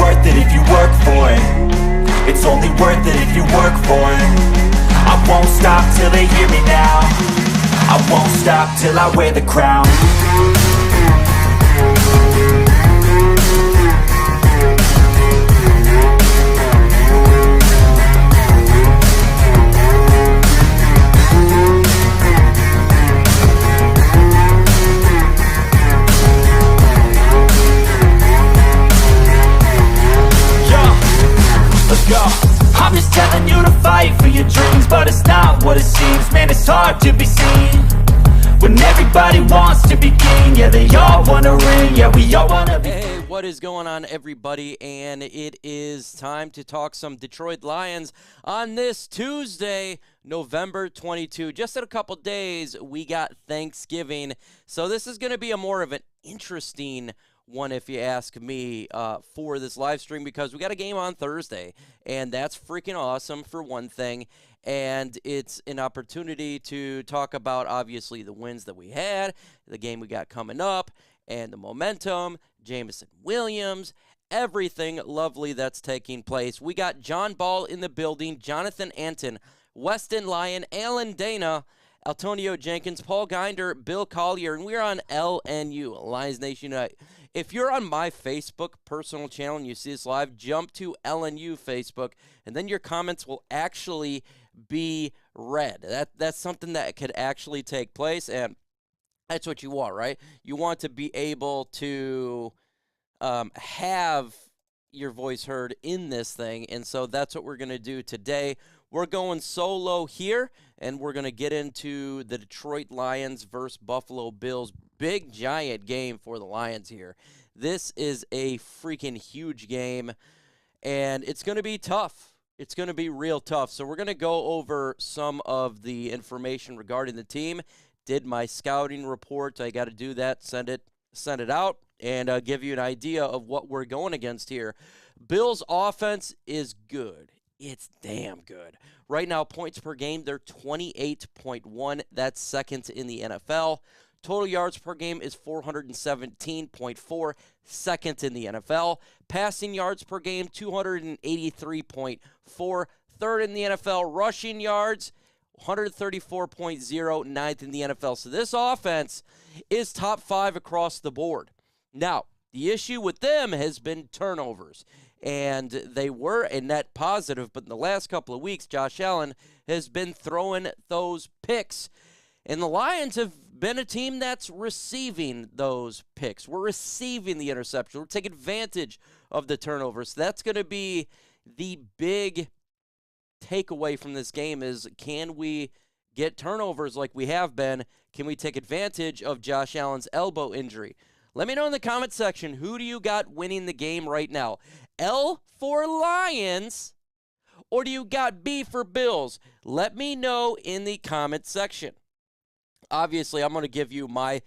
worth it if you work for it. It's only worth it if you work for it. I won't stop till they hear me now. I won't stop till I wear the crown. I'm just telling you to fight for your dreams, but it's not what it seems. Man, it's hard to be seen when everybody wants to be king. Yeah, they all wanna ring. Yeah, we all wanna be. Hey, what is going on, everybody? And it is time to talk some Detroit Lions on this Tuesday, November 22. Just in a couple days, we got Thanksgiving, so this is going to be a more of an interesting one, if you ask me, for this live stream, because we got a game on Thursday, and that's freaking awesome for one thing, and it's an opportunity to talk about, obviously, the wins that we had, the game we got coming up, and the momentum, Jameson Williams, everything lovely that's taking place. We got John Ball in the building, Jonathan Anton, Weston Lyon, Alan Dana, Antonio Jenkins, Paul Ginder, Bill Collier, and we're on LNU, Lions Nation Unite. If you're on my Facebook personal channel and you see this live, jump to LNU Facebook, and then your comments will actually be read. That's something that could actually take place, and that's what you want, right? You want to be able to have your voice heard in this thing, and so that's what we're going to do today. We're going solo here, and we're going to get into the Detroit Lions versus Buffalo Bills. Big, giant game for the Lions here. This is a freaking huge game, and it's going to be tough. It's going to be real tough. So we're going to go over some of the information regarding the team. Did my scouting report. I got to do that, send it out, and give you an idea of what we're going against here. Bills' offense is good. It's damn good. Right now, points per game, they're 28.1. That's second in the NFL. Total yards per game is 417.4, second in the NFL. Passing yards per game, 283.4, third in the NFL. Rushing yards, 134.0, ninth in the NFL. So this offense is top 5 across the board. Now, the issue with them has been turnovers. And they were a net positive, but in the last couple of weeks, Josh Allen has been throwing those picks. And the Lions have been a team that's receiving those picks. We're receiving the interception. We're taking advantage of the turnovers. So that's going to be the big takeaway from this game is, can we get turnovers like we have been? Can we take advantage of Josh Allen's elbow injury? Let me know in the comment section, who do you got winning the game right now? L for Lions, or do you got B for Bills? Let me know in the comment section. Obviously, I'm going to give you my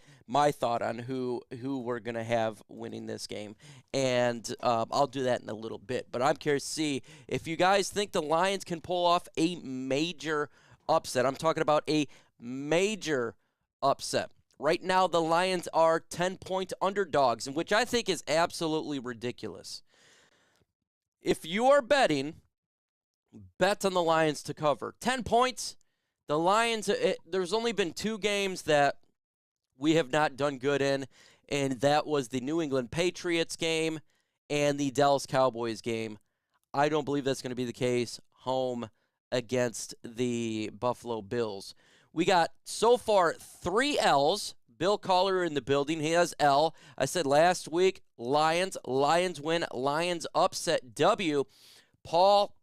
thought on who we're going to have winning this game, and I'll do that in a little bit. But I'm curious to see if you guys think the Lions can pull off a major upset. I'm talking about a major upset. Right now, the Lions are 10-point underdogs, which I think is absolutely ridiculous. If you are betting, bet on the Lions to cover. 10 points, the Lions, there's only been 2 games that we have not done good in, and that was the New England Patriots game and the Dallas Cowboys game. I don't believe that's going to be the case home against the Buffalo Bills. We got, so far, 3 L's. Bill Collier in the building. He has L. I said last week, Lions win, Lions upset W. Paul,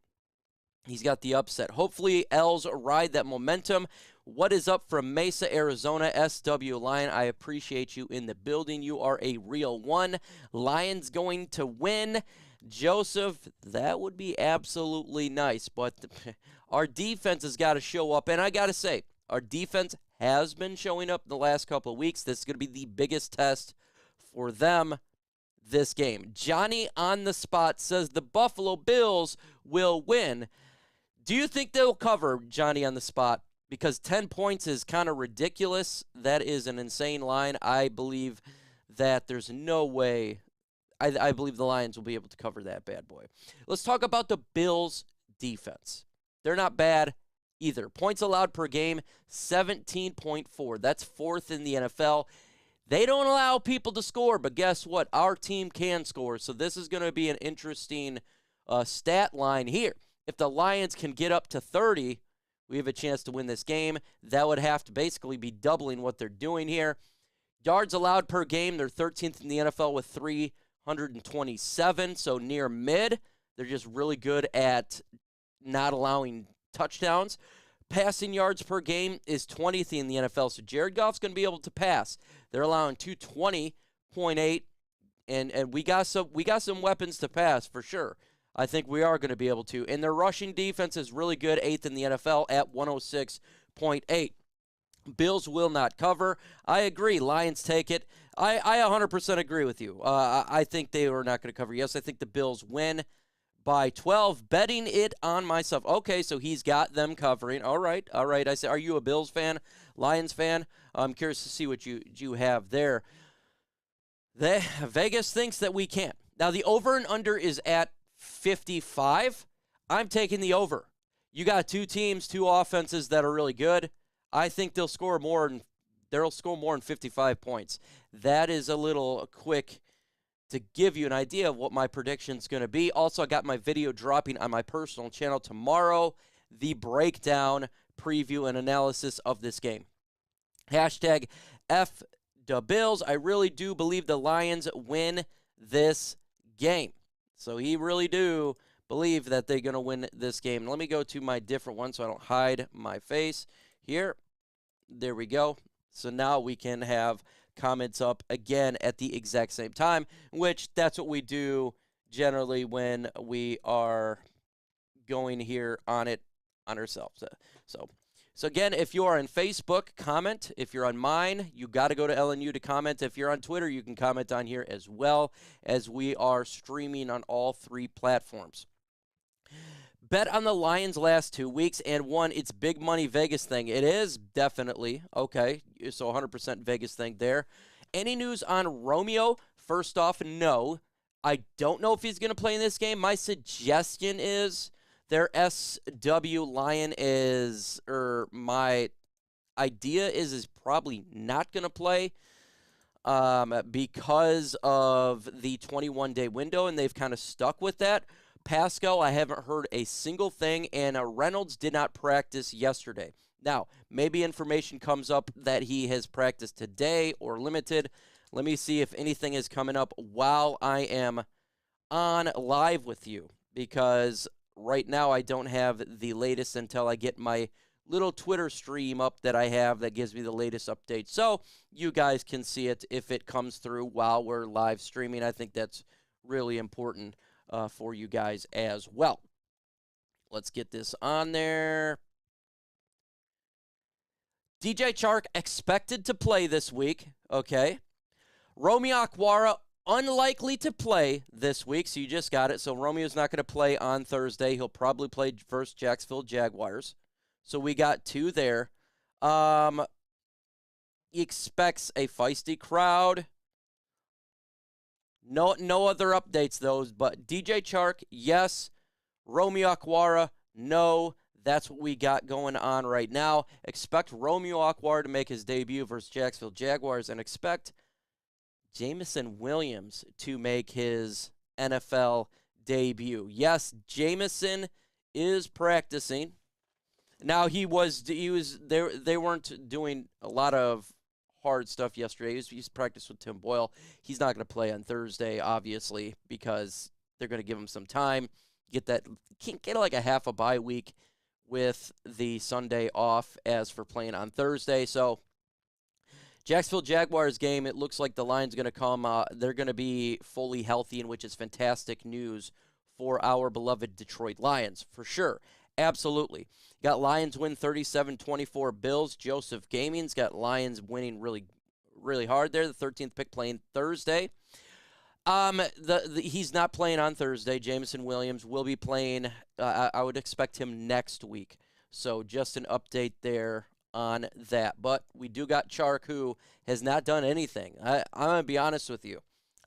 he's got the upset. Hopefully, L's ride that momentum. What is up from Mesa, Arizona? SW Lion, I appreciate you in the building. You are a real one. Lions going to win. Joseph, that would be absolutely nice, but our defense has got to show up, and I got to say, our defense has been showing up in the last couple of weeks. This is going to be the biggest test for them this game. Johnny on the spot says the Buffalo Bills will win. Do you think they'll cover, Johnny on the spot? Because 10 points is kind of ridiculous. That is an insane line. I believe that there's no way. I believe the Lions will be able to cover that bad boy. Let's talk about the Bills' defense. They're not bad either. Points allowed per game, 17.4. That's 4th in the NFL. They don't allow people to score, but guess what? Our team can score, so this is going to be an interesting stat line here. If the Lions can get up to 30, we have a chance to win this game. That would have to basically be doubling what they're doing here. Yards allowed per game, they're 13th in the NFL with 327, so near mid. They're just really good at not allowing touchdowns. Passing yards per game is 20th in the NFL, so Jared Goff's going to be able to pass. They're allowing 220.8, and we got some weapons to pass for sure. I think we are going to be able to. And their rushing defense is really good, 8th in the NFL at 106.8. Bills will not cover. I agree. Lions take it. I 100% agree with you. I think they are not going to cover. Yes, I think the Bills win by 12. Betting it on myself. Okay, so he's got them covering. All right. I say, are you a Bills fan? Lions fan? I'm curious to see what you have there. Vegas thinks that we can't. Now, the over and under is at 55. I'm taking the over. You got two teams, two offenses that are really good. I think they'll score more than 55 points. That is a little quick to give you an idea of what my prediction's going to be. Also, I got my video dropping on my personal channel tomorrow, the breakdown, preview, and analysis of this game. Hashtag #FTheBills. I really do believe the Lions win this game. So he really do believe that they're going to win this game. Let me go to my different one so I don't hide my face here. There we go. So now we can have comments up again at the exact same time, which that's what we do generally when we are going here on ourselves. So again, if you are on Facebook, comment. If you're on mine, you got to go to LNU to comment. If you're on Twitter, you can comment on here as well, as we are streaming on all 3 platforms. Bet on the Lions last 2 weeks and won its big money Vegas thing. It is definitely, okay, so 100% Vegas thing there. Any news on Romeo? First off, no. I don't know if he's going to play in this game. My suggestion is their SW Lion is, or my idea is probably not going to play because of the 21-day window, and they've kind of stuck with that. Pascal, I haven't heard a single thing, and Reynolds did not practice yesterday. Now, maybe information comes up that he has practiced today or limited. Let me see if anything is coming up while I am on live with you, because right now I don't have the latest until I get my little Twitter stream up that I have that gives me the latest update. So you guys can see it if it comes through while we're live streaming. I think that's really important for you guys as well. Let's get this on there. DJ Chark expected to play this week. Okay. Romeo Okwara unlikely to play this week, so you just got it. So Romeo's not going to play on Thursday. He'll probably play versus Jacksonville Jaguars. So we got 2 there. He expects a feisty crowd. No other updates, though. But DJ Chark, yes. Romeo Okwara, no. That's what we got going on right now. Expect Romeo Okwara to make his debut versus Jacksonville Jaguars, and expect Jameson Williams to make his NFL debut. Yes, Jameson is practicing. Now he was there. They weren't doing a lot of hard stuff yesterday. He's practiced with Tim Boyle. He's not going to play on Thursday, obviously, because they're going to give him some time. Get like a half a bye week with the Sunday off as for playing on Thursday. So Jacksonville Jaguars game, it looks like the Lions are going to come. They're going to be fully healthy, and which is fantastic news for our beloved Detroit Lions, for sure. Absolutely. Got Lions win 37-24 Bills. Joseph Gaming's got Lions winning really, really hard there. The 13th pick playing Thursday. He's not playing on Thursday. Jameson Williams will be playing. I would expect him next week. So just an update there on that. But we do got Chark, who has not done anything. I'm going to be honest with you.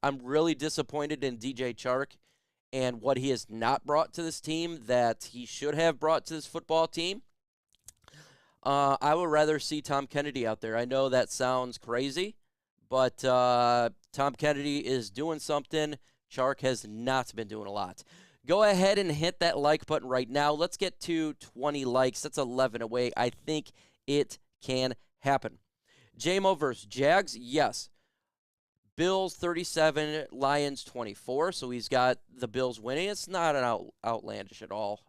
I'm really disappointed in DJ Chark and what he has not brought to this team that he should have brought to this football team. I would rather see Tom Kennedy out there. I know that sounds crazy, but Tom Kennedy is doing something. Chark has not been doing a lot. Go ahead and hit that like button right now. Let's get to 20 likes. That's 11 away. I think it can happen. JMO versus Jags, yes. Bills 37, Lions 24. So he's got the Bills winning. It's not an outlandish at all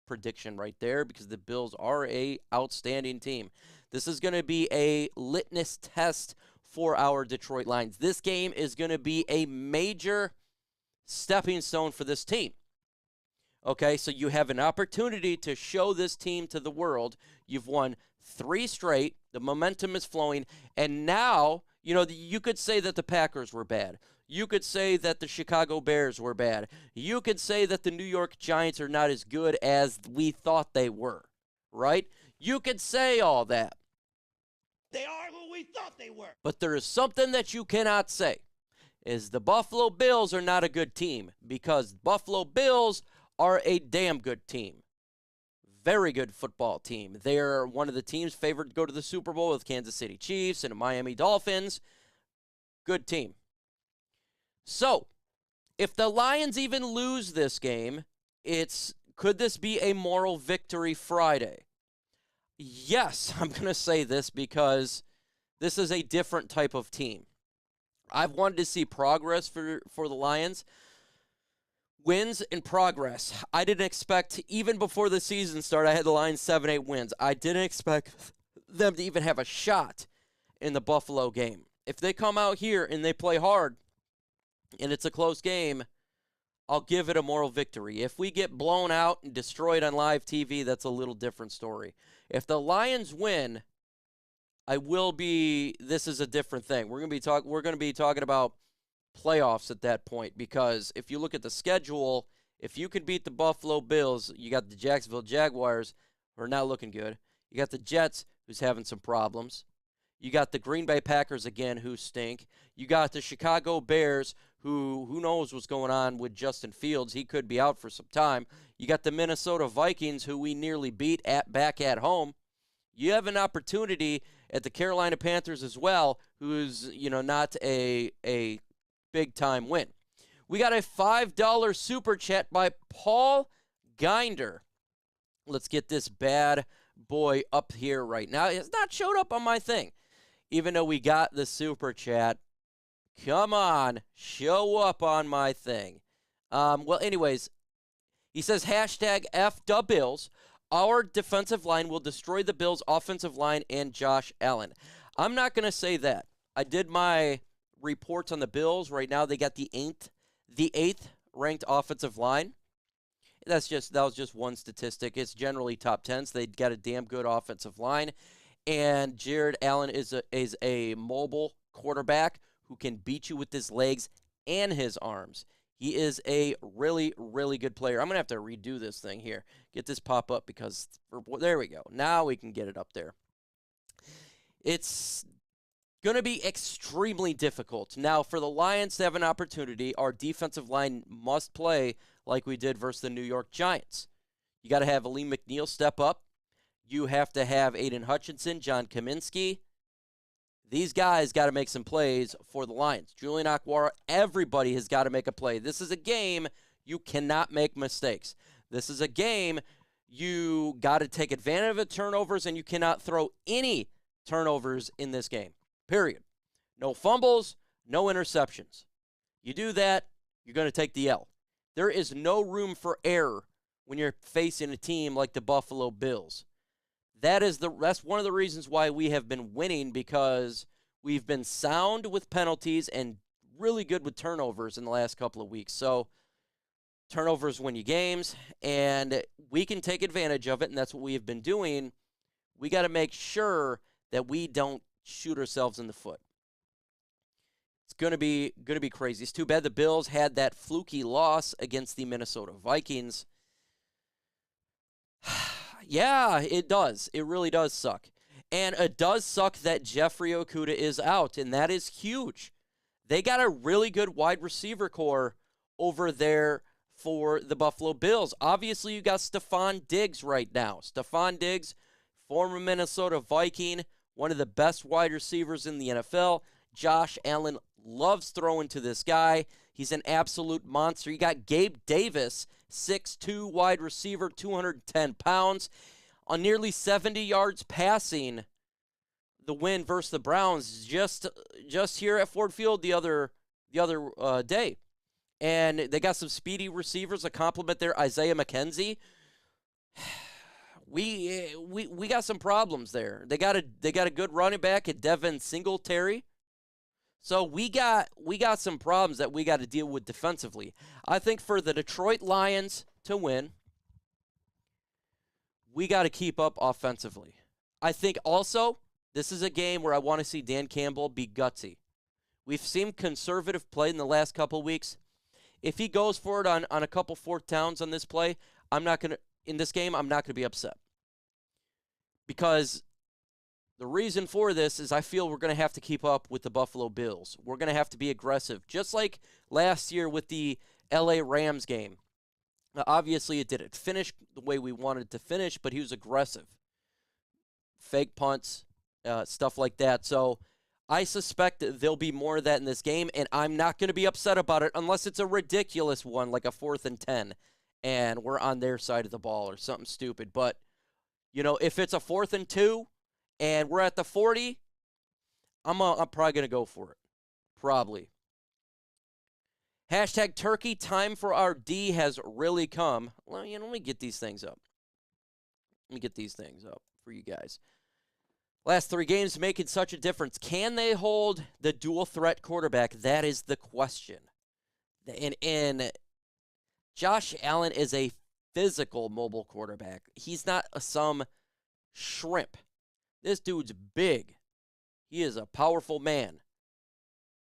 prediction right there because the Bills are a outstanding team. This is going to be a litmus test for our Detroit Lions. This game is going to be a major stepping stone for this team. Okay, so you have an opportunity to show this team to the world. You've won 3 straight. The momentum is flowing. And now, you know, you could say that the Packers were bad. You could say that the Chicago Bears were bad. You could say that the New York Giants are not as good as we thought they were, right? You could say all that. They are who we thought they were. But there is something that you cannot say, is the Buffalo Bills are not a good team, because Buffalo Bills are a damn good team. Very good football team. They're one of the teams favored to go to the Super Bowl with Kansas City Chiefs and Miami Dolphins. Good team. So, if the Lions even lose this game, could this be a moral victory Friday? Yes, I'm going to say this because this is a different type of team. I've wanted to see progress for the Lions. Wins and progress. I didn't expect, even before the season started, I had the Lions 7-8 wins. I didn't expect them to even have a shot in the Buffalo game. If they come out here and they play hard and it's a close game, I'll give it a moral victory. If we get blown out and destroyed on live TV, that's a little different story. If the Lions win, this is a different thing. We're going to be talking about playoffs at that point, because if you look at the schedule, if you can beat the Buffalo Bills, you got the Jacksonville Jaguars, who are not looking good. You got the Jets, who's having some problems. You got the Green Bay Packers again, who stink. You got the Chicago Bears, who knows what's going on with Justin Fields. He could be out for some time. You got the Minnesota Vikings, who we nearly beat back at home. You have an opportunity at the Carolina Panthers as well, who's, not a big-time win. We got a $5 super chat by Paul Ginder. Let's get this bad boy up here right now. It's not showed up on my thing, even though we got the super chat. Come on, show up on my thing. Well, anyways, he says, #FDuBills. Our defensive line will destroy the Bills' offensive line and Josh Allen. I'm not going to say that. I did my reports on the Bills. Right now, they got the eighth ranked offensive line. That was just one statistic. It's generally top 10. So they got a damn good offensive line. And Jared Allen is a mobile quarterback who can beat you with his legs and his arms. He is a really, really good player. I'm going to have to redo this thing here. Get this pop up because, there we go. Now we can get it up there. It's going to be extremely difficult. Now, for the Lions to have an opportunity, our defensive line must play like we did versus the New York Giants. You got to have Aleem McNeil step up. You have to have Aidan Hutchinson, John Kaminsky. These guys got to make some plays for the Lions. Julian Okwara, everybody has got to make a play. This is a game you cannot make mistakes. This is a game you got to take advantage of the turnovers, and you cannot throw any turnovers in this game, period. No fumbles, no interceptions. You do that, you're going to take the L. There is no room for error when you're facing a team like the Buffalo Bills. That's one of the reasons why we have been winning, because we've been sound with penalties and really good with turnovers in the last couple of weeks. So turnovers win you games, and we can take advantage of it, and that's what we have been doing. We got to make sure that we don't shoot ourselves in the foot. It's going to be crazy. It's too bad the Bills had that fluky loss against the Minnesota Vikings. Yeah, it does. It really does suck. And it does suck that Jeffrey Okudah is out, and that is huge. They got a really good wide receiver core over there for the Buffalo Bills. Obviously, you got Stephon Diggs right now. Stephon Diggs, former Minnesota Viking, one of the best wide receivers in the NFL. Josh Allen loves throwing to this guy. He's an absolute monster. You got Gabe Davis, 6'2", wide receiver, 210 pounds, on nearly 70 yards passing. The win versus the Browns just here at Ford Field the other day. And they got some speedy receivers to complement their Isaiah McKenzie. We got some problems there. They got a good running back at Devin Singletary. So we got some problems that we got to deal with defensively. I think for the Detroit Lions to win, we got to keep up offensively. I think also this is a game where I want to see Dan Campbell be gutsy. We've seen conservative play in the last couple weeks. If he goes for it on a couple fourth downs on this play, I'm not going to be upset. Because the reason for this is I feel we're going to have to keep up with the Buffalo Bills. We're going to have to be aggressive, just like last year with the LA Rams game. Now, obviously, it didn't finish the way we wanted it to finish, but he was aggressive. Fake punts, stuff like that. So I suspect that there'll be more of that in this game, and I'm not going to be upset about it unless it's a ridiculous one, like a 4th and 10, and we're on their side of the ball or something stupid. But, if it's a 4th and 2 and we're at the 40, I'm probably going to go for it. Probably. Hashtag turkey time for our D has really come. Well, let me get these things up. Let me get these things up for you guys. Last 3 games making such a difference. Can they hold the dual threat quarterback? That is the question. And Josh Allen is a physical mobile quarterback. He's not some shrimp. This dude's big. He is a powerful man.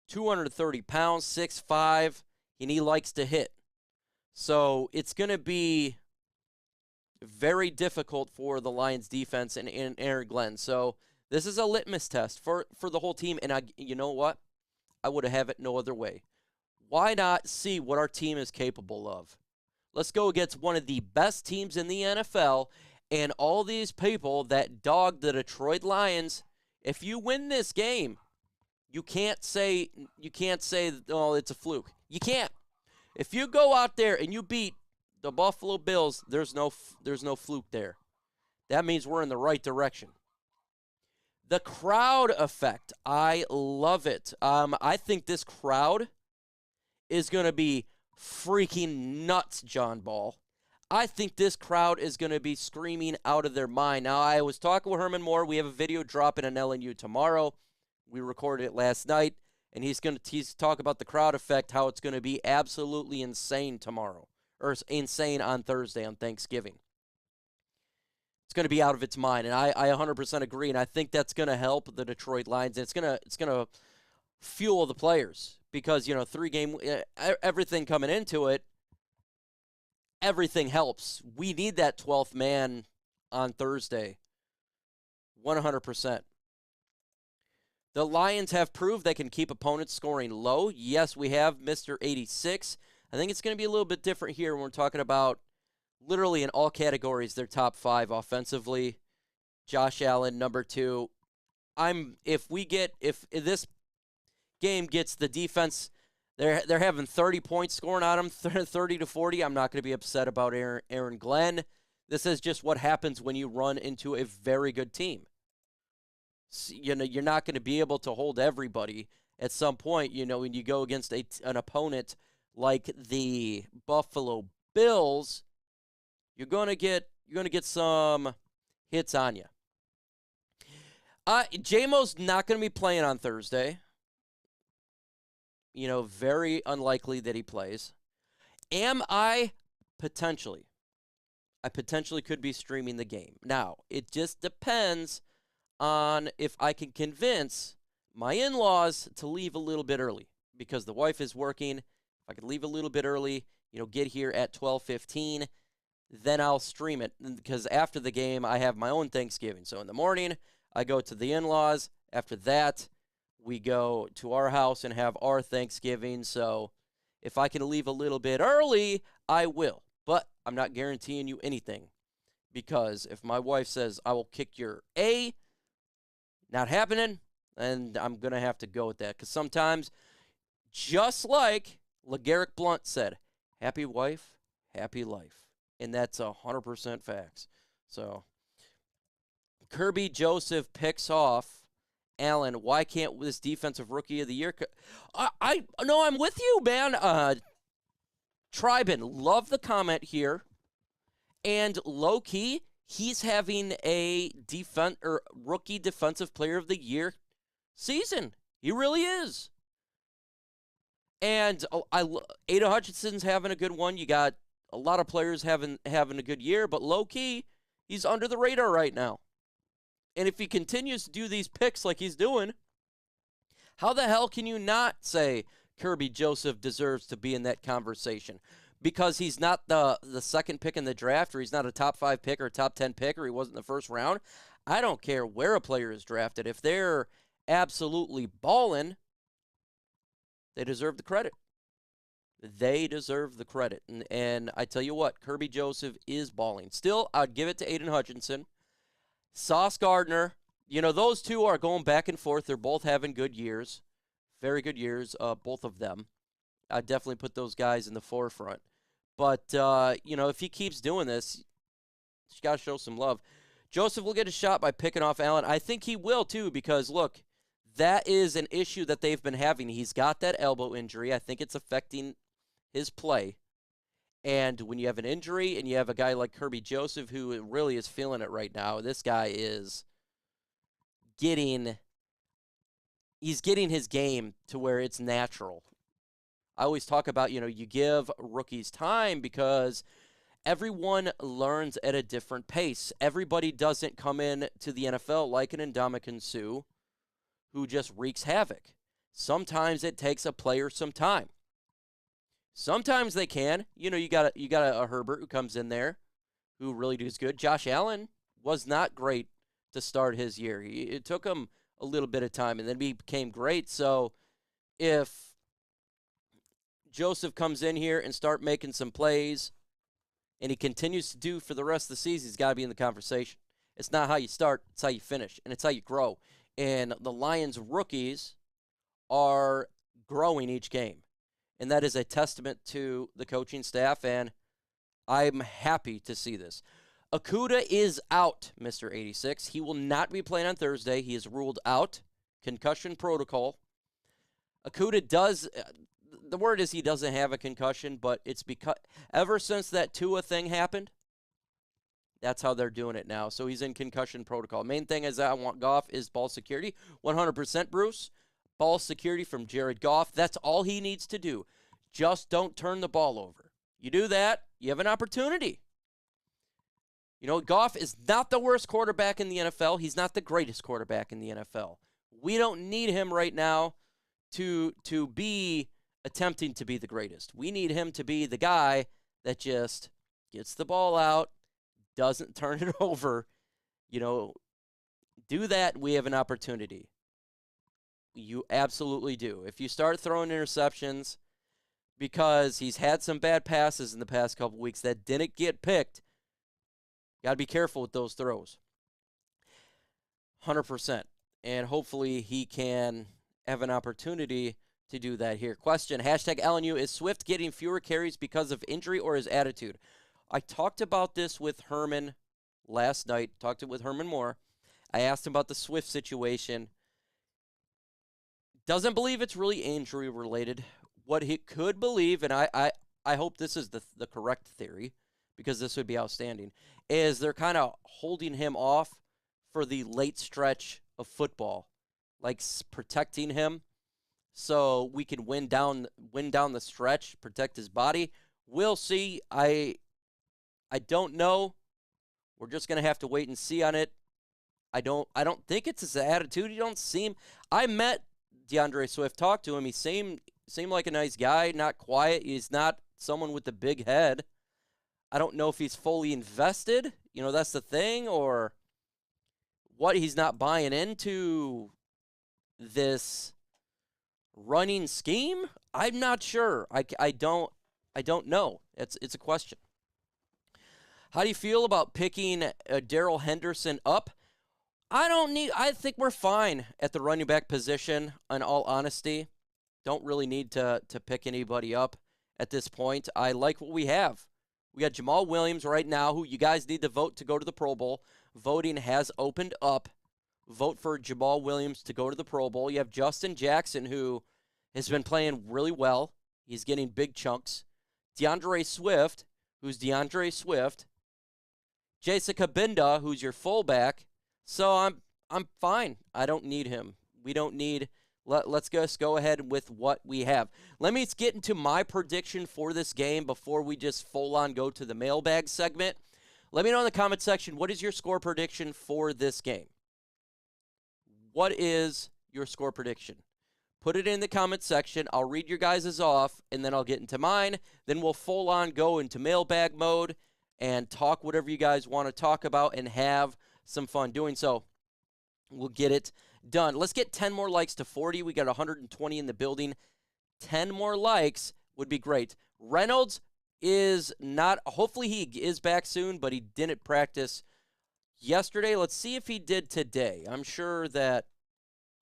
230 pounds, 6'5", and he likes to hit. So it's going to be very difficult for the Lions defense and Aaron Glenn. So this is a litmus test for the whole team. And you know what? I would have it no other way. Why not see what our team is capable of? Let's go against one of the best teams in the NFL, and all these people that dog the Detroit Lions. If you win this game, you can't say oh, it's a fluke. You can't. If you go out there and you beat the Buffalo Bills, there's no fluke there. That means we're in the right direction. The crowd effect, I love it. I think this crowd is going to be freaking nuts, John Ball. I think this crowd is going to be screaming out of their mind. Now, I was talking with Herman Moore. We have a video dropping on LNU tomorrow. We recorded it last night, and he's talk about the crowd effect, how it's going to be absolutely insane tomorrow, or insane on Thursday on Thanksgiving. It's going to be out of its mind, and I 100% agree, and I think that's going to help the Detroit Lions. And it's going to fuel the players because 3-game everything coming into it, everything helps. We need that 12th man on Thursday, 100%. The Lions have proved they can keep opponents scoring low. Yes, we have Mr. 86. I think it's going to be a little bit different here when we're talking about literally in all categories, they're top 5 offensively. Josh Allen, number 2. If this game gets the defense, they're having 30 points scoring on them, 30 to 40. I'm not going to be upset about Aaron Glenn. This is just what happens when you run into a very good team. You're not going to be able to hold everybody at some point. When you go against an opponent like the Buffalo Bills, you're going to get some hits on you. J-Mo's not going to be playing on Thursday. Very unlikely that he plays. Am I? Potentially. I potentially could be streaming the game. Now, it just depends on if I can convince my in-laws to leave a little bit early because the wife is working. If I could leave a little bit early, get here at 12:15, then I'll stream it because after the game, I have my own Thanksgiving. So in the morning, I go to the in-laws. After that, we go to our house and have our Thanksgiving. So if I can leave a little bit early, I will. But I'm not guaranteeing you anything. Because if my wife says, I will kick your A, not happening, and I'm going to have to go with that. Because sometimes, just like LeGarrette Blount said, happy wife, happy life. And that's 100% facts. So, Kirby Joseph picks off Allen. Why can't this defensive rookie of the year? I know I'm with you, man. Tribin, love the comment here. And low-key, he's having a rookie defensive player of the year season. He really is. And Aidan Hutchinson's having a good one. You got a lot of players having a good year, but low-key, he's under the radar right now. And if he continues to do these picks like he's doing, how the hell can you not say Kirby Joseph deserves to be in that conversation? Because he's not the second pick in the draft, or he's not a top 5 pick or a top 10 pick, or he wasn't in the first round. I don't care where a player is drafted. If they're absolutely balling, they deserve the credit. They deserve the credit. And I tell you what, Kirby Joseph is balling. Still, I'd give it to Aidan Hutchinson. Sauce Gardner, those two are going back and forth. They're both having good years. Very good years, both of them. I'd definitely put those guys in the forefront. But, if he keeps doing this, you got to show some love. Joseph will get a shot by picking off Allen. I think he will, too, because, look, that is an issue that they've been having. He's got that elbow injury. I think it's affecting his play. And when you have an injury and you have a guy like Kirby Joseph who really is feeling it right now, this guy is getting his game to where it's natural. I always talk about, you give rookies time because everyone learns at a different pace. Everybody doesn't come in to the NFL like an Ndamukong Suh who just wreaks havoc. Sometimes it takes a player some time. Sometimes they can. You got a Herbert who comes in there who really does good. Josh Allen was not great to start his year. It took him a little bit of time, and then he became great. So if Joseph comes in here and start making some plays, and he continues to do for the rest of the season, he's got to be in the conversation. It's not how you start, it's how you finish, and it's how you grow. And the Lions rookies are growing each game. And that is a testament to the coaching staff, and I'm happy to see this. Okudah is out, Mr. 86. He will not be playing on Thursday. He is ruled out. Concussion protocol. Okudah does, the word is he doesn't have a concussion, but it's because ever since that Tua thing happened, that's how they're doing it now. So he's in concussion protocol. Main thing is I want Goff is ball security. 100%, Bruce. Ball security from Jared Goff. That's all he needs to do. Just don't turn the ball over. You do that, you have an opportunity. Goff is not the worst quarterback in the NFL. He's not the greatest quarterback in the NFL. We don't need him right now to be attempting to be the greatest. We need him to be the guy that just gets the ball out, doesn't turn it over. Do that, we have an opportunity. You absolutely do. If you start throwing interceptions because he's had some bad passes in the past couple weeks that didn't get picked, got to be careful with those throws. 100%. And hopefully he can have an opportunity to do that here. Question, hashtag LNU, is Swift getting fewer carries because of injury or his attitude? I talked about this with Herman last night, talked it with Herman Moore. I asked him about the Swift situation. Doesn't believe it's really injury related. What he could believe, and I hope this is the correct theory, because this would be outstanding, is they're kind of holding him off for the late stretch of football, like protecting him so we can win down the stretch, protect his body. We'll see. I don't know. We're just going to have to wait and see on it. I don't think it's his attitude. You don't seem. I met DeAndre Swift, talked to him. He seemed like a nice guy, not quiet. He's not someone with a big head. I don't know if he's fully invested. That's the thing, or what. He's not buying into this running scheme? I'm not sure. I don't know. It's a question. How do you feel about picking Darrell Henderson up? I think we're fine at the running back position, in all honesty. Don't really need to pick anybody up at this point. I like what we have. We got Jamal Williams right now, who you guys need to vote to go to the Pro Bowl. Voting has opened up. Vote for Jamal Williams to go to the Pro Bowl. You have Justin Jackson, who has been playing really well. He's getting big chunks. DeAndre Swift, who's DeAndre Swift. Jessica Binda, who's your fullback. So I'm fine. I don't need him. We don't need. Let's just go ahead with what we have. Let me get into my prediction for this game before we just full on go to the mailbag segment. Let me know in the comment section, what is your score prediction for this game? What is your score prediction? Put it in the comment section. I'll read your guys' off, and then I'll get into mine. Then we'll full on go into mailbag mode and talk whatever you guys want to talk about and have some fun doing so. We'll get it done. Let's get 10 more likes to 40. We got 120 in the building. 10 more likes would be great. Reynolds is not, hopefully he is back soon, but he didn't practice yesterday. Let's see if he did today. I'm sure that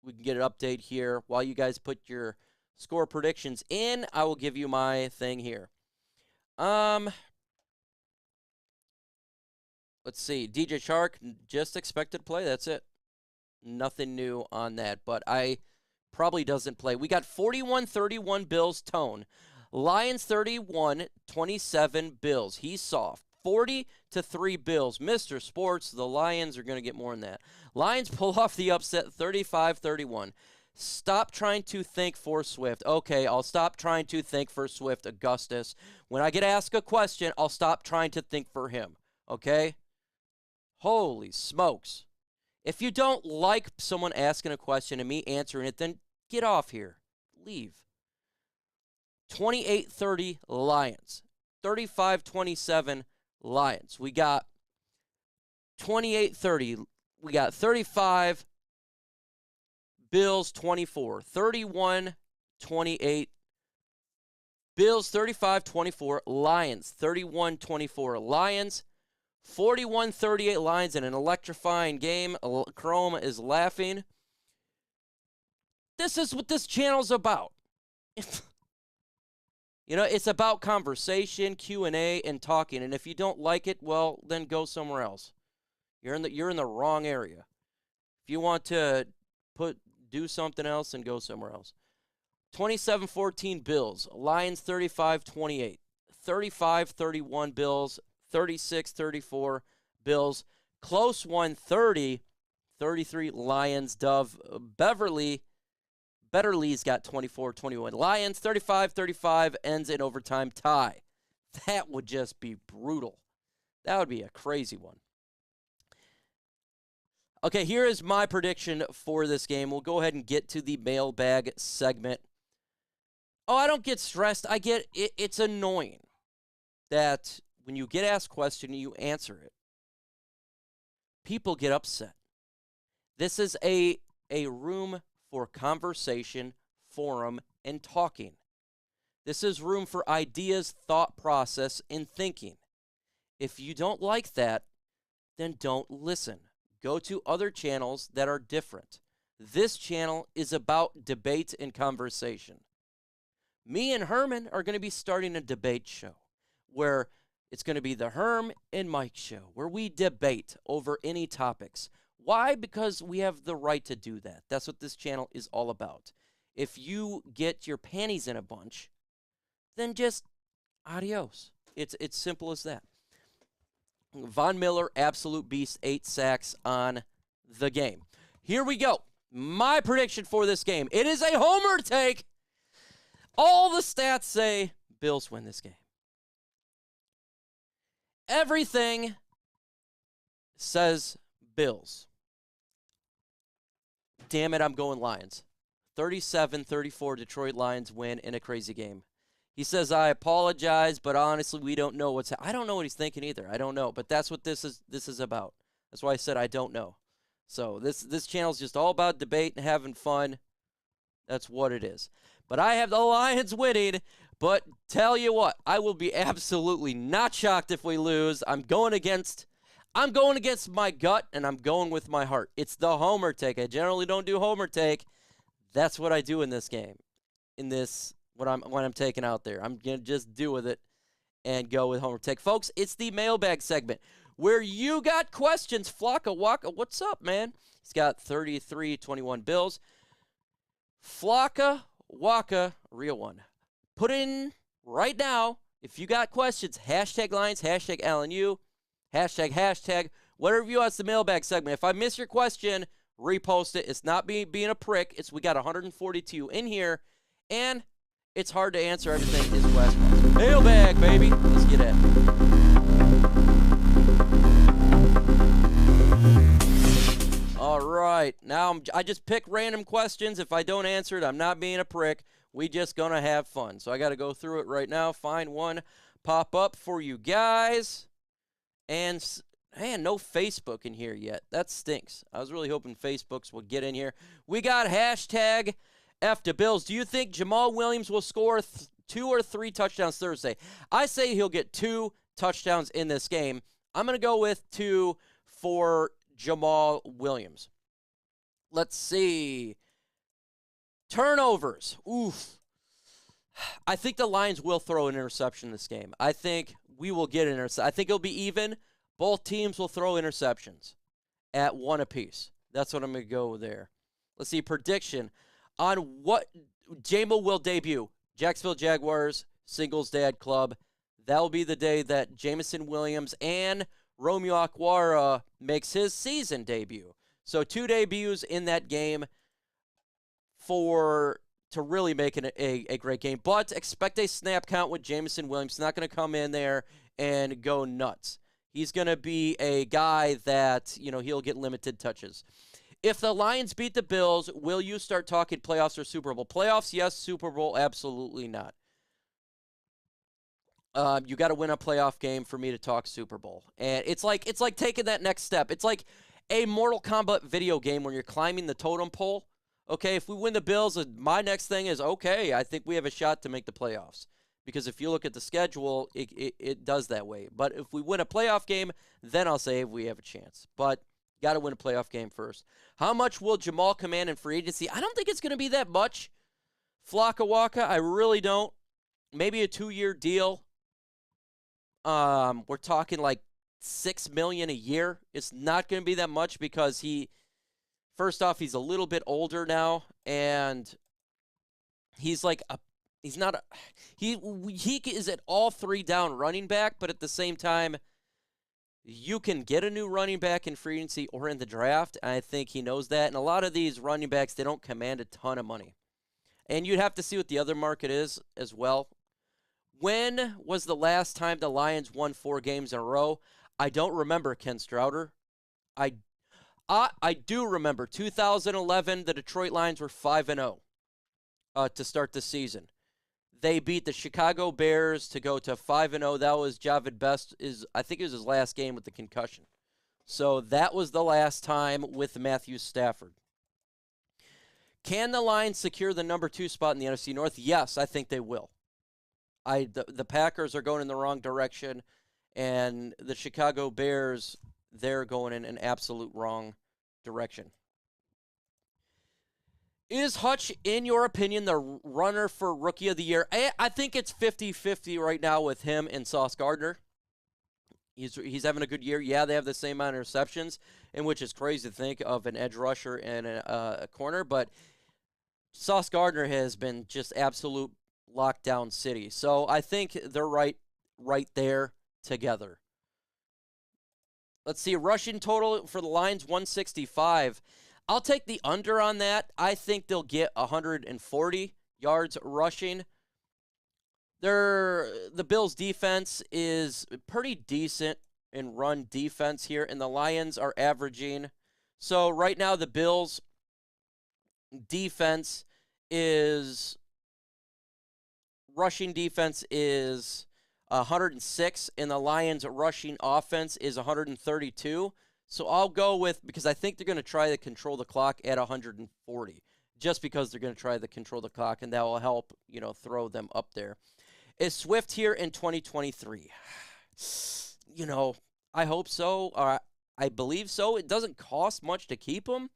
we can get an update here. While you guys put your score predictions in, I will give you my thing here. Let's see. DJ Shark, just expected to play. That's it. Nothing new on that, but I probably doesn't play. We got 41-31 Bills tone. Lions 31-27 Bills. He's soft. 40-3 Bills. Mr. Sports, the Lions are going to get more than that. Lions pull off the upset 35-31. Stop trying to think for Swift. Okay, I'll stop trying to think for Swift, Augustus. When I get asked a question, I'll stop trying to think for him. Okay? Holy smokes. If you don't like someone asking a question and me answering it, then get off here. Leave. 28-30 Lions. 35-27 Lions. We got 28-30. We got 35 Bills 24. 31-28 Bills 35-24 Lions. 31-24 Lions. 41-38 Lions in an electrifying game. Chrome is laughing. This is what this channel's about. You know, it's about conversation, Q&A, and talking. And if you don't like it, well, then go somewhere else. You're in the wrong area. If you want to do something else, then go somewhere else. 27-14 Bills. Lions 35-28. 35-31 Bills. 36-34 Bills. Close one, 30-33 Lions. Betterly's got 24-21. Lions 35-35 ends in overtime tie. That would just be brutal. That would be a crazy one. Okay, here is my prediction for this game. We'll go ahead and get to the mailbag segment. Oh, I don't get stressed. I get it. It's annoying that when you get asked a question, you answer it. People get upset. This is a room for conversation, forum, and talking. This is room for ideas, thought process, and thinking. If you don't like that, then don't listen. Go to other channels that are different. This channel is about debate and conversation. Me and Herman are going to be starting a debate show where it's going to be the Herm and Mike show, where we debate over any topics. Why? Because we have the right to do that. That's what this channel is all about. If you get your panties in a bunch, then just adios. It's simple as that. Von Miller, absolute beast, 8 sacks on the game. Here we go. My prediction for this game. It is a homer take. All the stats say Bills win this game. Everything says Bills. Damn it, I'm going Lions. 37-34 Detroit Lions win in a crazy game. He says, I apologize, but honestly, we don't know I don't know what he's thinking either. I don't know, but that's what this is about. That's why I said I don't know. So this channel is just all about debate and having fun. That's what it is. But I have the Lions winning. But tell you what, I will be absolutely not shocked if we lose. I'm going against my gut, and I'm going with my heart. It's the homer take. I generally don't do homer take. That's what I do in this game. In this, when I'm taking out there, I'm gonna just do with it and go with homer take, folks. It's the mailbag segment where you got questions. Flocka Waka, what's up, man? He's got 33-21 Bills. Flocka Waka, real one. Put in right now, if you got questions, hashtag Lions, hashtag LNU, hashtag, whatever you want. It's the mailbag segment. If I miss your question, repost it. It's not being a prick. We got 142 in here, and it's hard to answer everything is West Coast. Mailbag, baby. Let's get it. All right. Now I just pick random questions. If I don't answer it, I'm not being a prick. We just gonna have fun. So I got to go through it right now. Find one, pop up for you guys. And, man, no Facebook in here yet. That stinks. I was really hoping Facebooks would get in here. We got hashtag F to Bills. Do you think Jamal Williams will score 2 or 3 touchdowns Thursday? I say he'll get 2 touchdowns in this game. I'm going to go with 2 for Jamal Williams. Let's see. Turnovers. Oof. I think the Lions will throw an interception this game. I think we will get an interception. I think it'll be even. Both teams will throw interceptions at 1 apiece. That's what I'm going to go there. Let's see. Prediction on what Jamo will debut. Jacksonville Jaguars, Singles Dad Club. That will be the day that Jamison Williams and Romeo Okwara makes his season debut. So 2 debuts in that game to really make it a great game. But expect a snap count with Jamison Williams. He's not going to come in there and go nuts. He's going to be a guy that, he'll get limited touches. If the Lions beat the Bills, will you start talking playoffs or Super Bowl? Playoffs, yes. Super Bowl, absolutely not. You got to win a playoff game for me to talk Super Bowl. And it's like taking that next step. It's like a Mortal Kombat video game when you're climbing the totem pole. Okay, if we win the Bills, my next thing is, okay, I think we have a shot to make the playoffs. Because if you look at the schedule, it does that way. But if we win a playoff game, then I'll say we have a chance. But you got to win a playoff game first. How much will Jamal command in free agency? I don't think it's going to be that much. Flocka Waka, I really don't. Maybe a 2-year deal. We're talking like $6 million a year. It's not going to be that much because first off, he's a little bit older now, and he is at all 3 down running back, but at the same time, you can get a new running back in free agency or in the draft. And I think he knows that. And a lot of these running backs, they don't command a ton of money. And you'd have to see what the other market is as well. When was the last time the Lions won 4 games in a row? I don't remember, Ken Strouder. I do remember 2011, the Detroit Lions were 5-0 to start the season. They beat the Chicago Bears to go to 5-0. That was Javid Best. I think it was his last game with the concussion. So that was the last time with Matthew Stafford. Can the Lions secure the number 2 spot in the NFC North? Yes, I think they will. The Packers are going in the wrong direction, and the Chicago Bears, they're going in an absolute wrong direction. Is Hutch, in your opinion, the runner for Rookie of the Year? I think it's 50-50 right now with him and Sauce Gardner. He's having a good year. Yeah, they have the same amount of interceptions, and which is crazy to think of an edge rusher and a corner, but Sauce Gardner has been just absolute lockdown city. So I think they're right there together. Let's see, rushing total for the Lions, 165. I'll take the under on that. I think they'll get 140 yards rushing. The Bills' defense is pretty decent in run defense here, and the Lions are averaging. So right now the Bills' defense is rushing defense is 106, and the Lions' rushing offense is 132. So I'll go with, because I think they're going to try to control the clock at 140, just because they're going to try to control the clock, and that will help, throw them up there. Is Swift here in 2023? I hope so. I believe so. It doesn't cost much to keep him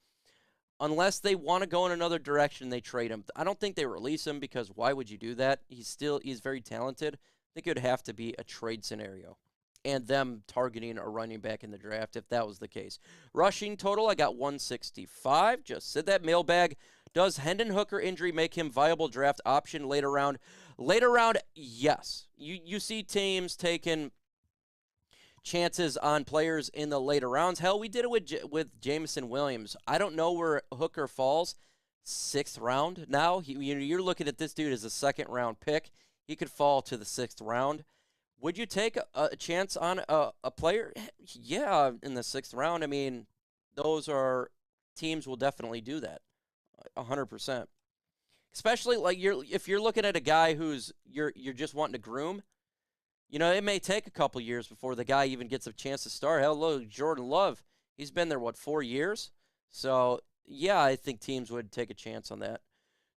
unless they want to go in another direction. They trade him. I don't think they release him, because why would you do that? He's very talented. I think it would have to be a trade scenario and them targeting a running back in the draft if that was the case. Rushing total, I got 165. Just said that. Mailbag. Does Hendon Hooker injury make him viable draft option later round? Later round, yes. You see teams taking chances on players in the later rounds. Hell, we did it with Jameson Williams. I don't know where Hooker falls. 6th round now. You're looking at this dude as a 2nd-round pick. He could fall to the 6th round. Would you take a chance on a player? Yeah, in the 6th round. I mean, teams will definitely do that. 100%. Especially if you're looking at a guy who's you're just wanting to groom. It may take a couple years before the guy even gets a chance to start. Hell, look, Jordan Love, he's been there 4 years? So yeah, I think teams would take a chance on that.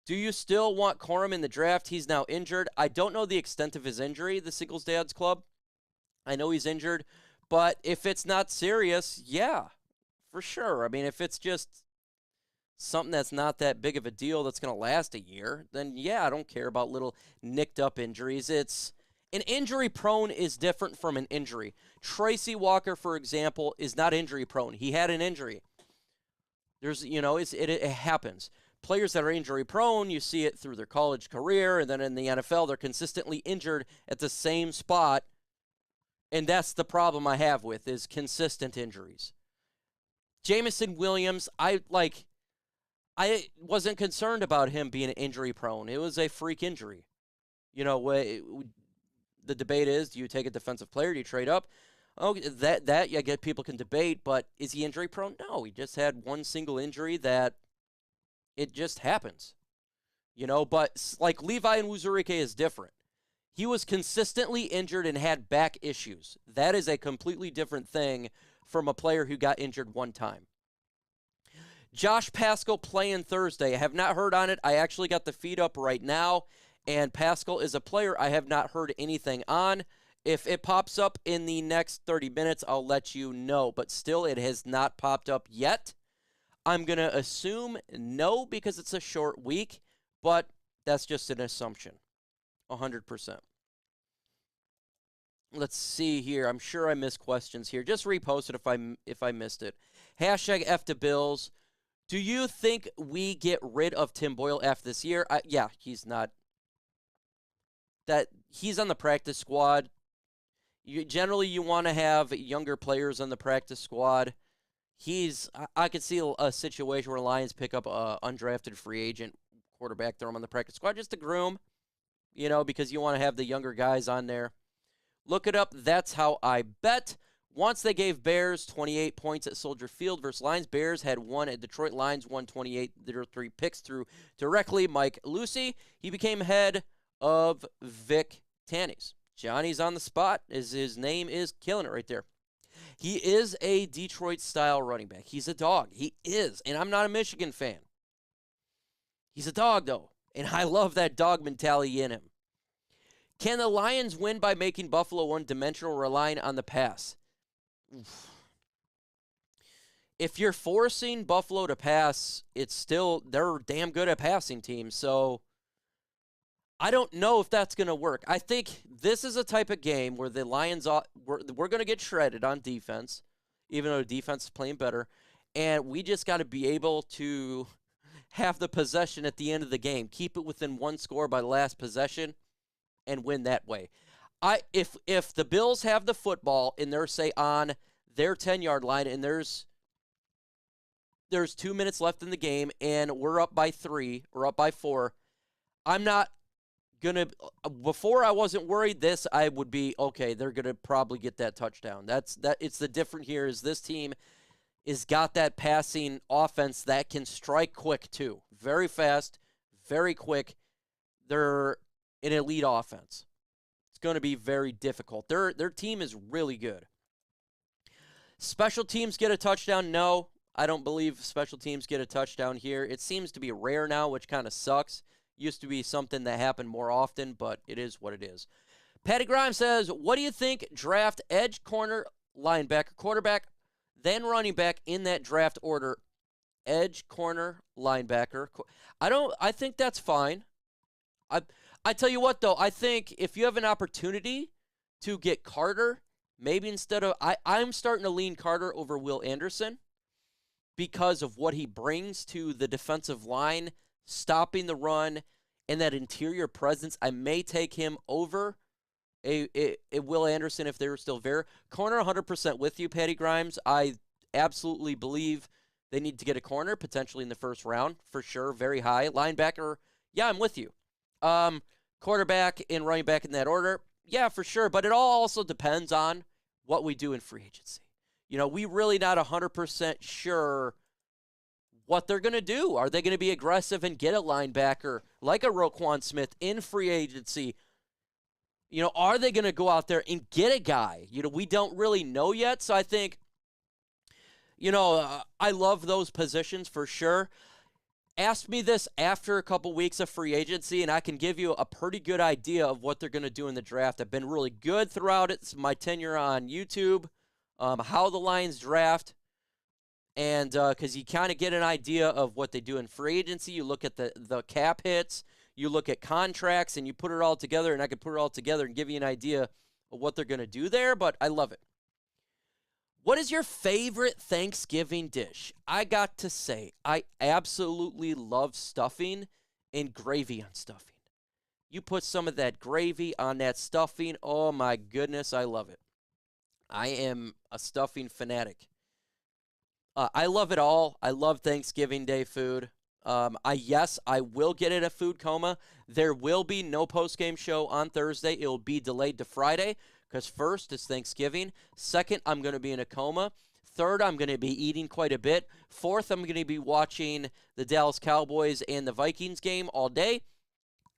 Do you still want Corum in the draft? He's now injured. I don't know the extent of his injury, the Singles Dads Club. I know he's injured, but if it's not serious, yeah, for sure. I mean, if it's just something that's not that big of a deal that's going to last a year, then yeah, I don't care about little nicked up injuries. An injury prone is different from an injury. Tracy Walker, for example, is not injury prone. He had an injury. It happens. Players that are injury prone, you see it through their college career, and then in the NFL, they're consistently injured at the same spot. And that's the problem I have with is consistent injuries. Jameson Williams, I wasn't concerned about him being injury prone. It was a freak injury. The debate is, do you take a defensive player? Do you trade up? Oh, that yeah, people can debate, but is he injury prone? No, he just had one single injury that it just happens. But like Levi Nwuzurike is different. He was consistently injured and had back issues. That is a completely different thing from a player who got injured one time. Josh Paschal playing Thursday. I have not heard on it. I actually got the feed up right now, and Paschal is a player I have not heard anything on. If it pops up in the next 30 minutes, I'll let you know, but still it has not popped up yet. I'm going to assume no because it's a short week, but that's just an assumption. 100%. Let's see here. I'm sure I missed questions here. Just repost it if I missed it. Hashtag F to Bills. Do you think we get rid of Tim Boyle after this year? Yeah, he's not. He's on the practice squad. Generally, you want to have younger players on the practice squad. I could see a situation where Lions pick up an undrafted free agent quarterback, throw him on the practice squad just to groom, because you want to have the younger guys on there. Look it up. That's how I bet. Once they gave Bears 28 points at Soldier Field versus Lions, Bears had won at Detroit. Lions won 28. There were 3 picks through directly Mike Lucy. He became head of Vic Tanny's. Johnny's on the spot. His name is killing it right there. He is a Detroit-style running back. He's a dog. He is. And I'm not a Michigan fan. He's a dog, though. And I love that dog mentality in him. Can the Lions win by making Buffalo one-dimensional, relying on the pass? Oof. If you're forcing Buffalo to pass, they're damn good at passing teams. So I don't know if that's going to work. I think this is a type of game where the Lions, we're going to get shredded on defense, even though the defense is playing better. And we just got to be able to have the possession at the end of the game. Keep it within 1 score by the last possession and win that way. If the Bills have the football and they're, say, on their 10-yard line and there's 2 minutes left in the game and we're up by 3 or up by 4, I'm not going to – before I wasn't worried this, I would be, okay, they're going to probably get that touchdown. It's the difference here is this team is got that passing offense that can strike quick too. Very fast, very quick. They're an elite offense. It's going to be very difficult. Their team is really good. Special teams get a touchdown? No, I don't believe special teams get a touchdown here. It seems to be rare now, which kind of sucks. Used to be something that happened more often, but it is what it is. Patty Grimes says, what do you think draft edge, corner, linebacker, quarterback, then running back in that draft order? Edge, corner, linebacker. I think that's fine. I tell you what, though, I think if you have an opportunity to get Carter, maybe instead of I'm starting to lean Carter over Will Anderson because of what he brings to the defensive line, stopping the run, and that interior presence. I may take him over a Will Anderson if they were still there. Corner, 100% with you, Patty Grimes. I absolutely believe they need to get a corner, potentially in the first round, for sure, very high. Linebacker, yeah, I'm with you. Quarterback and running back in that order, yeah, for sure. But it all also depends on what we do in free agency. We really not 100% sure what they're going to do. Are they going to be aggressive and get a linebacker like a Roquan Smith in free agency? Are they going to go out there and get a guy? We don't really know yet. So I think, I love those positions for sure. Ask me this after a couple weeks of free agency, and I can give you a pretty good idea of what they're going to do in the draft. I've been really good throughout my tenure on YouTube, how the Lions draft, and because you kind of get an idea of what they do in free agency. You look at the cap hits, you look at contracts, and you put it all together, and I could put it all together and give you an idea of what they're going to do there, but I love it. What is your favorite Thanksgiving dish? I got to say, I absolutely love stuffing and gravy on stuffing. You put some of that gravy on that stuffing, oh my goodness, I love it. I am a stuffing fanatic. I love it all. I love Thanksgiving Day food. I will get in a food coma. There will be no post-game show on Thursday. It will be delayed to Friday. Because first is Thanksgiving. Second, I'm going to be in a coma. Third, I'm going to be eating quite a bit. Fourth, I'm going to be watching the Dallas Cowboys and the Vikings game all day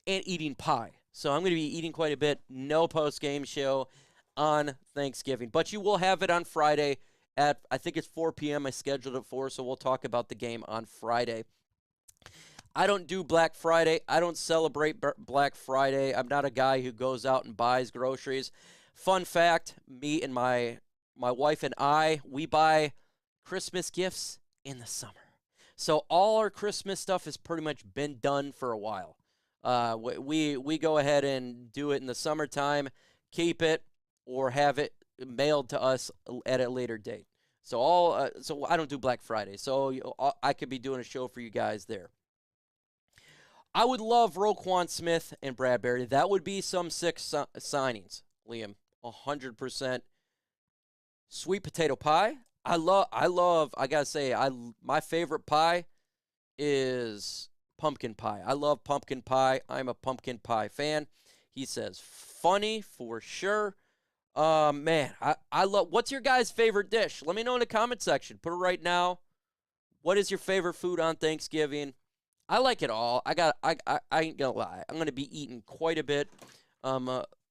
and eating pie. So I'm going to be eating quite a bit. No post-game show on Thanksgiving. But you will have it on Friday at, I think it's 4 p.m. I scheduled it for, so we'll talk about the game on Friday. I don't do Black Friday. I don't celebrate Black Friday. I'm not a guy who goes out and buys groceries. Fun fact, me and my wife and we buy Christmas gifts in the summer. So all our Christmas stuff has pretty much been done for a while. We go ahead and do it in the summertime, keep it, or have it mailed to us at a later date. So so I don't do Black Friday. So I could be doing a show for you guys there. I would love Roquan Smith and Bradbury. That would be some sick signings, Liam. 100%. Sweet potato pie. I gotta say, my favorite pie is pumpkin pie. I love pumpkin pie. I'm a pumpkin pie fan. He says funny for sure. Man, I love. What's your guys' favorite dish? Let me know in the comment section. Put it right now. What is your favorite food on Thanksgiving? I like it all. I ain't gonna lie. I'm gonna be eating quite a bit.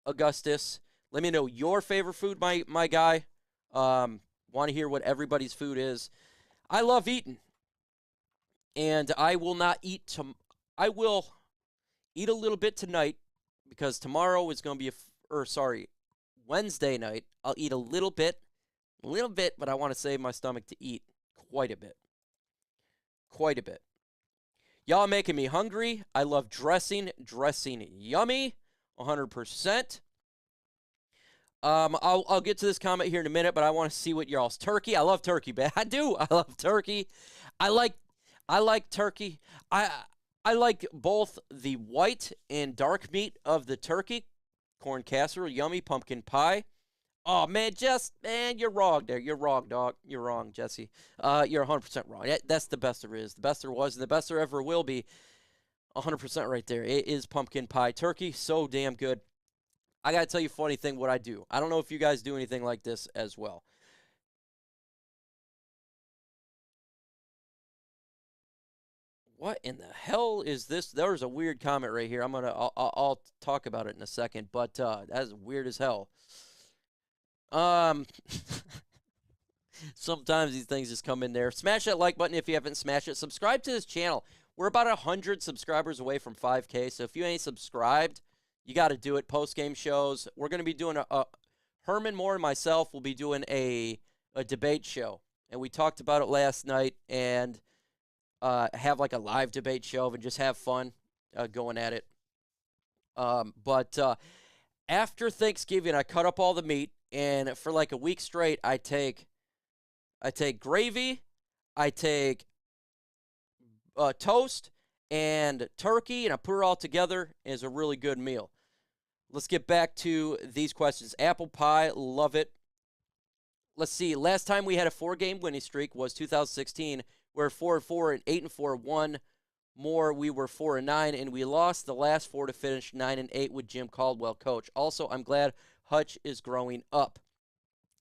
Augustus, let me know your favorite food, my guy. Want to hear what everybody's food is. I love eating, and I will not eat. I will eat a little bit tonight because tomorrow is going to be Wednesday night. I'll eat a little bit, but I want to save my stomach to eat quite a bit. Y'all making me hungry. I love dressing yummy, 100%. I'll get to this comment here in a minute, but I want to see what y'all's turkey. I love turkey, man. I do. I love turkey. I like turkey. I like both the white and dark meat of the turkey. Corn casserole, yummy, pumpkin pie. Oh, man, you're wrong there. You're wrong, dog. You're wrong, Jesse. You're 100% wrong. That's the best there is. The best there was and the best there ever will be. 100% right there. It is pumpkin pie. Turkey, so damn good. I got to tell you a funny thing what I do. I don't know if you guys do anything like this as well. What in the hell is this? There's a weird comment right here. I'll talk about it in a second, but that's weird as hell. Sometimes these things just come in there. Smash that like button if you haven't smashed it. Subscribe to this channel. We're about 100 subscribers away from 5K, so if you ain't subscribed, you got to do it. Post-game shows. We're going to be doing Herman Moore and myself will be doing a debate show, and we talked about it last night, and have like a live debate show and just have fun going at it. But after Thanksgiving, I cut up all the meat, and for like a week straight, I take gravy, I take toast and turkey, and I put it all together. It's a really good meal. Let's get back to these questions. Apple pie, love it. Let's see. Last time we had a 4-game winning streak was 2016. We're 4-4 and 8-4. One more, we were 4-9, and we lost the last 4 to finish 9-8 with Jim Caldwell coach. Also, I'm glad Hutch is growing up.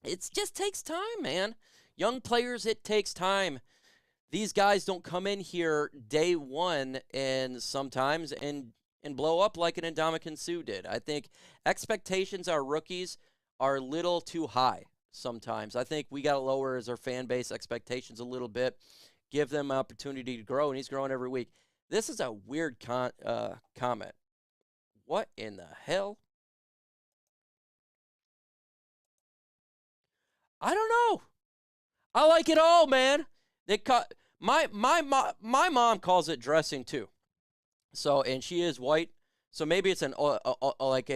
It just takes time, man. Young players, it takes time. These guys don't come in here day one and sometimes and blow up like an Ndamukong Suh did. I think expectations our rookies are a little too high sometimes. I think we got to lower as our fan base expectations a little bit, give them an opportunity to grow, and he's growing every week. This is a weird comment. What in the hell? I don't know. I like it all, man. My mom calls it dressing too. So, and she is white. So maybe it's like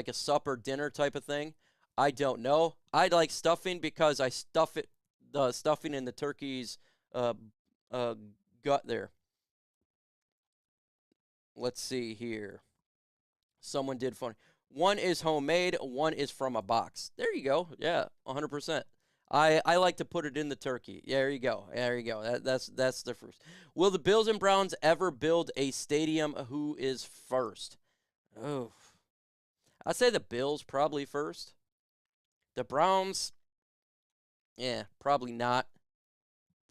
a supper dinner type of thing. I don't know. I like stuffing because I stuff it, the stuffing in the turkey's gut there. Let's see here. Someone did funny. One is homemade, one is from a box. There you go. Yeah, 100%. I like to put it in the turkey. There you go. There you go. That's the first. Will the Bills and Browns ever build a stadium? Who is first? Oh, I'd say the Bills probably first. The Browns, yeah, probably not.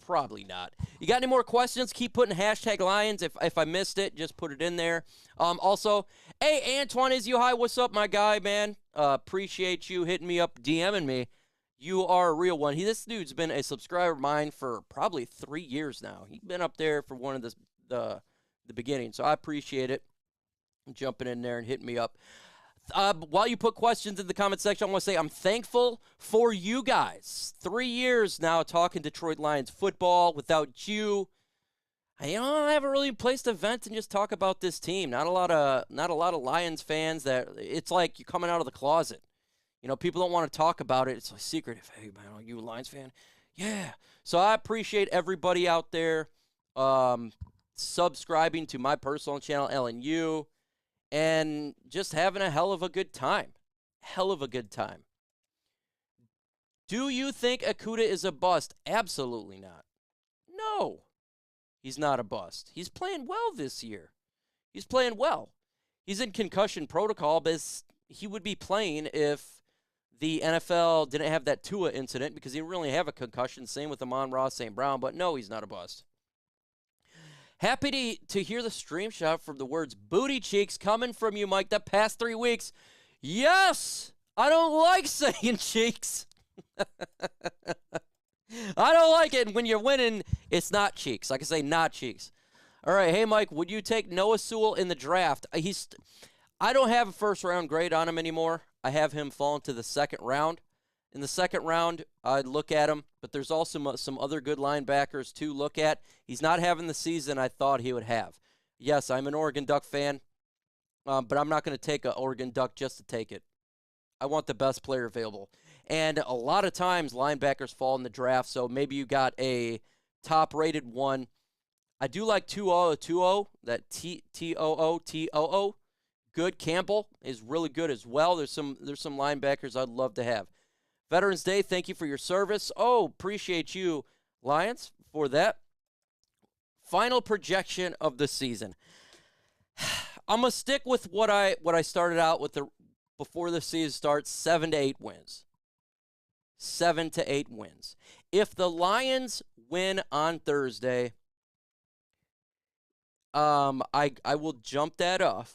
Probably not. You got any more questions? Keep putting hashtag Lions. If I missed it, just put it in there. Also, hey, Antoine Is You High, what's up, my guy, man? Appreciate you hitting me up, DMing me. You are a real one. This dude's been a subscriber of mine for probably 3 years now. He's been up there for one of the beginning, so I appreciate it. Jumping in there and hitting me up. While you put questions in the comment section, I want to say I'm thankful for you guys. 3 years now talking Detroit Lions football. Without you, I haven't really placed a vent and just talk about this team. Not a lot of Lions fans that it's like you're coming out of the closet. You know, people don't want to talk about it. It's a secret. Hey, man, are you a Lions fan? Yeah. So I appreciate everybody out there subscribing to my personal channel, LNU, and just having a hell of a good time. Hell of a good time. Do you think Okudah is a bust? Absolutely not. No, he's not a bust. He's playing well this year. He's playing well. He's in concussion protocol, but he would be playing if the NFL didn't have that Tua incident because he didn't really have a concussion. Same with Amon-Ra St. Brown, but no, he's not a bust. Happy to hear the stream shot from the words booty cheeks coming from you, Mike, the past 3 weeks. Yes! I don't like saying cheeks. I don't like it. When you're winning, it's not cheeks. I can say not cheeks. All right, hey, Mike, would you take Noah Sewell in the draft? I don't have a first-round grade on him anymore. I have him fall into the second round. In the second round, I'd look at him, but there's also some other good linebackers to look at. He's not having the season I thought he would have. Yes, I'm an Oregon Duck fan, but I'm not going to take an Oregon Duck just to take it. I want the best player available. And a lot of times, linebackers fall in the draft, so maybe you got a top-rated one. I do like 2-0, that T-O-O. Good. Campbell is really good as well. There's some linebackers I'd love to have. Veterans Day, thank you for your service. Oh, appreciate you, Lions, for that. Final projection of the season. I'm gonna stick with what I started out with before the season starts. 7 to 8 wins. 7 to 8 wins. If the Lions win on Thursday, I will jump that off.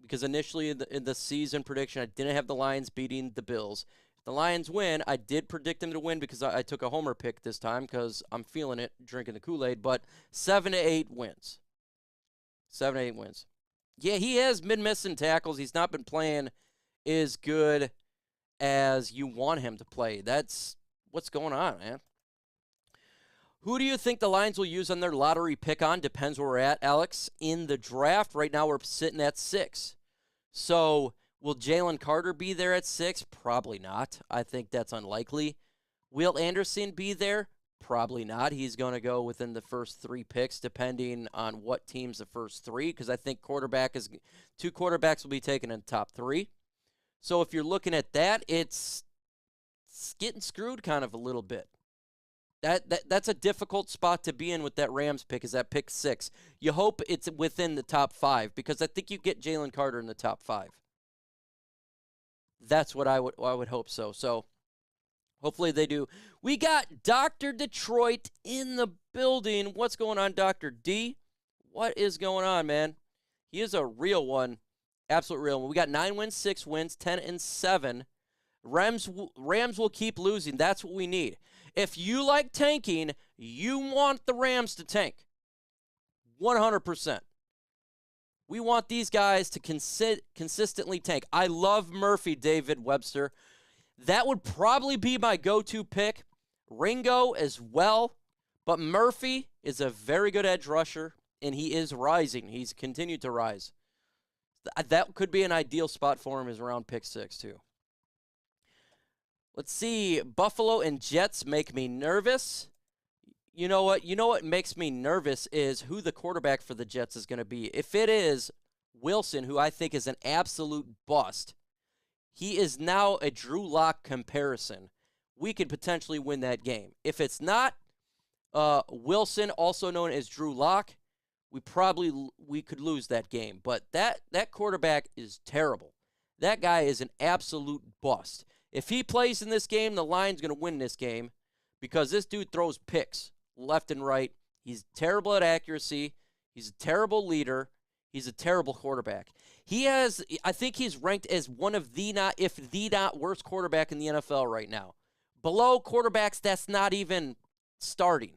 Because initially in the season prediction, I didn't have the Lions beating the Bills. The Lions win. I did predict them to win because I took a homer pick this time because I'm feeling it, drinking the Kool-Aid. But 7 to 8 wins. 7 to 8 wins. Yeah, he has been missing tackles. He's not been playing as good as you want him to play. That's what's going on, man. Who do you think the Lions will use on their lottery pick on? Depends where we're at, Alex. In the draft, right now we're sitting at 6. So will Jalen Carter be there at 6? Probably not. I think that's unlikely. Will Anderson be there? Probably not. He's going to go within the first 3 picks, depending on what team's the first 3, because I think 2 quarterbacks will be taken in the top 3. So if you're looking at that, it's getting screwed kind of a little bit. That's a difficult spot to be in with that Rams pick, is that pick 6. You hope it's within the top 5, because I think you get Jalen Carter in the top 5. That's what I would hope so. So hopefully they do. We got Dr. Detroit in the building. What's going on, Dr. D? What is going on, man? He is a real one. Absolute real one. We got 9 wins, 6 wins, 10 and 7. Rams will keep losing. That's what we need. If you like tanking, you want the Rams to tank. 100%. We want these guys to consistently tank. I love Murphy, David Webster. That would probably be my go-to pick. Ringo as well. But Murphy is a very good edge rusher, and he is rising. He's continued to rise. That could be an ideal spot for him, is around pick 6, too. Let's see. Buffalo and Jets make me nervous. You know what? You know what makes me nervous is who the quarterback for the Jets is going to be. If it is Wilson, who I think is an absolute bust, he is now a Drew Lock comparison. We could potentially win that game. If it's not Wilson, also known as Drew Lock, we could lose that game. But that quarterback is terrible. That guy is an absolute bust. If he plays in this game, the Lions going to win this game because this dude throws picks left and right. He's terrible at accuracy. He's a terrible leader. He's a terrible quarterback. I think he's ranked as one of the not worst quarterback in the NFL right now. Below quarterbacks that's not even starting.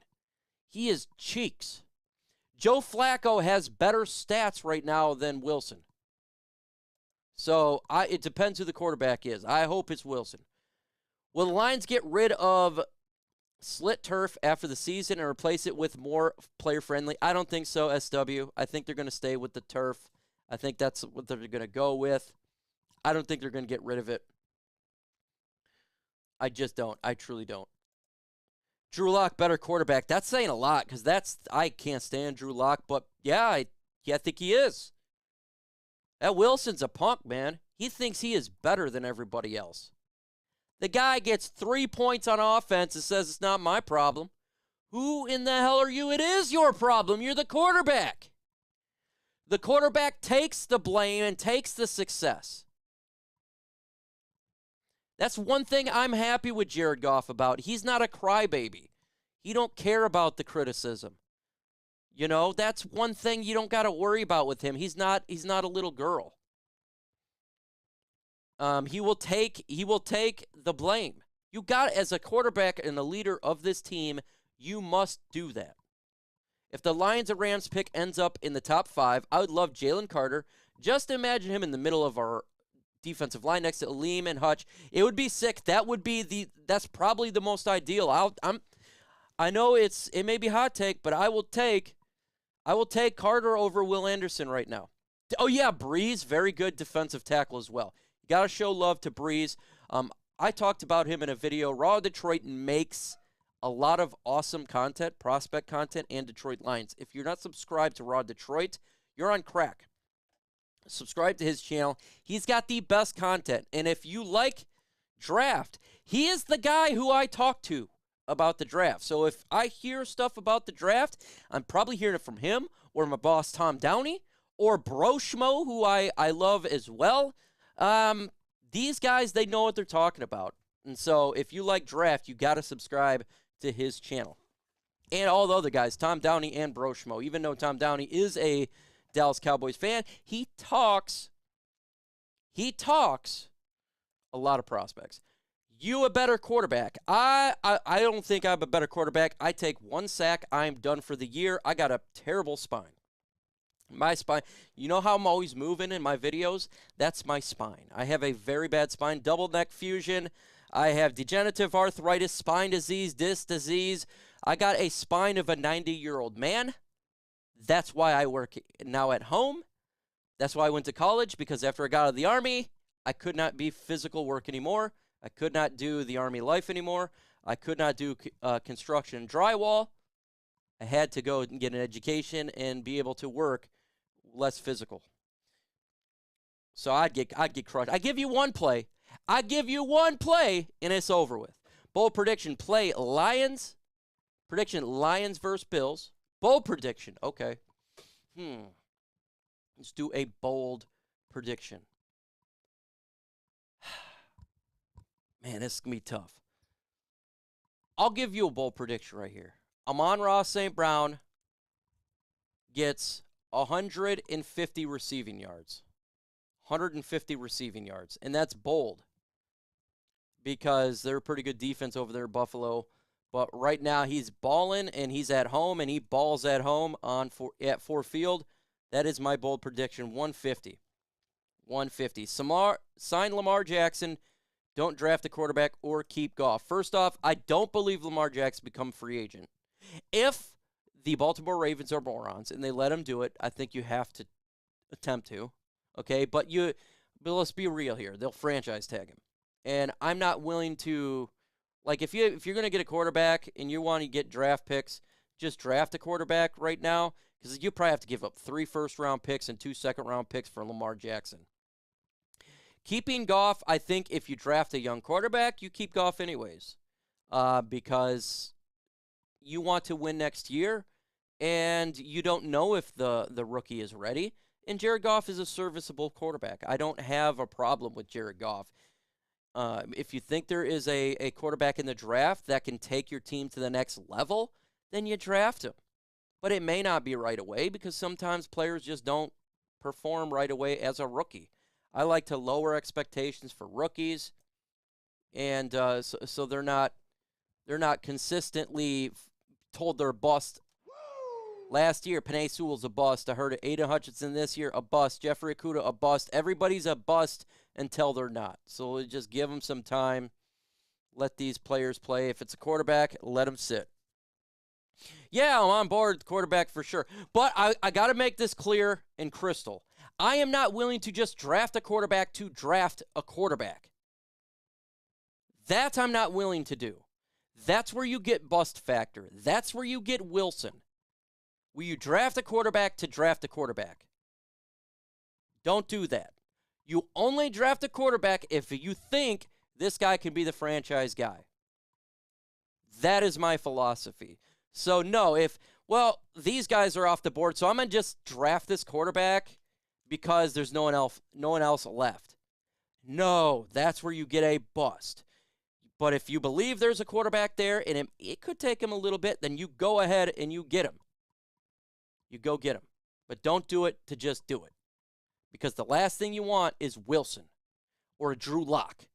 He is cheeks. Joe Flacco has better stats right now than Wilson. So it depends who the quarterback is. I hope it's Wilson. Will the Lions get rid of slit turf after the season and replace it with more player-friendly? I don't think so, SW. I think they're going to stay with the turf. I think that's what they're going to go with. I don't think they're going to get rid of it. I just don't. I truly don't. Drew Lock, better quarterback. That's saying a lot because I can't stand Drew Lock, but yeah, I think he is. That Wilson's a punk, man. He thinks he is better than everybody else. The guy gets 3 points on offense and says it's not my problem. Who in the hell are you? It is your problem. You're the quarterback. The quarterback takes the blame and takes the success. That's one thing I'm happy with Jared Goff about. He's not a crybaby. He don't care about the criticism. You know, that's one thing you don't got to worry about with him. He's not a little girl. He will take the blame. You got, as a quarterback and the leader of this team, you must do that. If the Lions and Rams pick ends up in the top 5, I would love Jalen Carter. Just imagine him in the middle of our defensive line next to Aleem and Hutch. It would be sick. That's probably the most ideal. I know it may be hot take, but I will take Carter over Will Anderson right now. Oh yeah, Breeze, very good defensive tackle as well. You got to show love to Breeze. I talked about him in a video. Raw Detroit makes a lot of awesome content, prospect content, and Detroit Lions. If you're not subscribed to Raw Detroit, you're on crack. Subscribe to his channel. He's got the best content. And if you like draft, he is the guy who I talk to about the draft. So if I hear stuff about the draft, I'm probably hearing it from him or my boss Tom Downey or Bro Schmo, who I love as well. These guys, they know what they're talking about. And so if you like draft, you got to subscribe to his channel. And all the other guys, Tom Downey and Bro Schmo. Even though Tom Downey is a Dallas Cowboys fan, he talks a lot of prospects. You a better quarterback. I don't think I'm a better quarterback. I take 1 sack. I'm done for the year. I got a terrible spine. My spine, you know how I'm always moving in my videos? That's my spine. I have a very bad spine, double neck fusion. I have degenerative arthritis, spine disease, disc disease. I got a spine of a 90-year-old man. That's why I work now at home. That's why I went to college, because after I got out of the Army, I could not be physical work anymore. I could not do the Army life anymore. I could not do construction and drywall. I had to go and get an education and be able to work less physical. So I'd get crushed. I give you one play. And it's over with. Bold prediction, play Lions. Prediction, Lions versus Bills. Bold prediction, okay. Let's do a bold prediction. Man, this is going to be tough. I'll give you a bold prediction right here. Amon-Ra St. Brown gets 150 receiving yards. 150 receiving yards. And that's bold, because they're a pretty good defense over there, Buffalo. But right now he's balling, and he's at home, and he balls at home at Ford Field. That is my bold prediction, 150. 150. Sign Lamar Jackson. Don't draft a quarterback or keep Goff. First off, I don't believe Lamar Jackson become a free agent. If the Baltimore Ravens are morons and they let him do it, I think you have to attempt to. Okay, but let's be real here. They'll franchise tag him. And I'm not willing to, like, if you're going to get a quarterback and you want to get draft picks, just draft a quarterback right now, because you probably have to give up 3 first-round picks and 2 second-round picks for Lamar Jackson. Keeping Goff, I think if you draft a young quarterback, you keep Goff anyways, because you want to win next year, and you don't know if the rookie is ready. And Jared Goff is a serviceable quarterback. I don't have a problem with Jared Goff. If you think there is a quarterback in the draft that can take your team to the next level, then you draft him. But it may not be right away, because sometimes players just don't perform right away as a rookie. I like to lower expectations for rookies, and so they're not consistently told they're a bust. Last year, Penei Sewell's a bust. I heard it. Aidan Hutchinson this year, a bust. Jeffrey Okudah, a bust. Everybody's a bust until they're not. So we'll just give them some time. Let these players play. If it's a quarterback, let them sit. Yeah, I'm on board with quarterback for sure. But I got to make this clear and crystal. I am not willing to just draft a quarterback to draft a quarterback. That I'm not willing to do. That's where you get bust factor. That's where you get Wilson. Will you draft a quarterback to draft a quarterback? Don't do that. You only draft a quarterback if you think this guy can be the franchise guy. That is my philosophy. So no, these guys are off the board, so I'm going to just draft this quarterback because there's no one else left. No, that's where you get a bust. But if you believe there's a quarterback there and it could take him a little bit, then you go ahead and you get him. You go get him. But don't do it to just do it. Because the last thing you want is Wilson or a Drew Lock.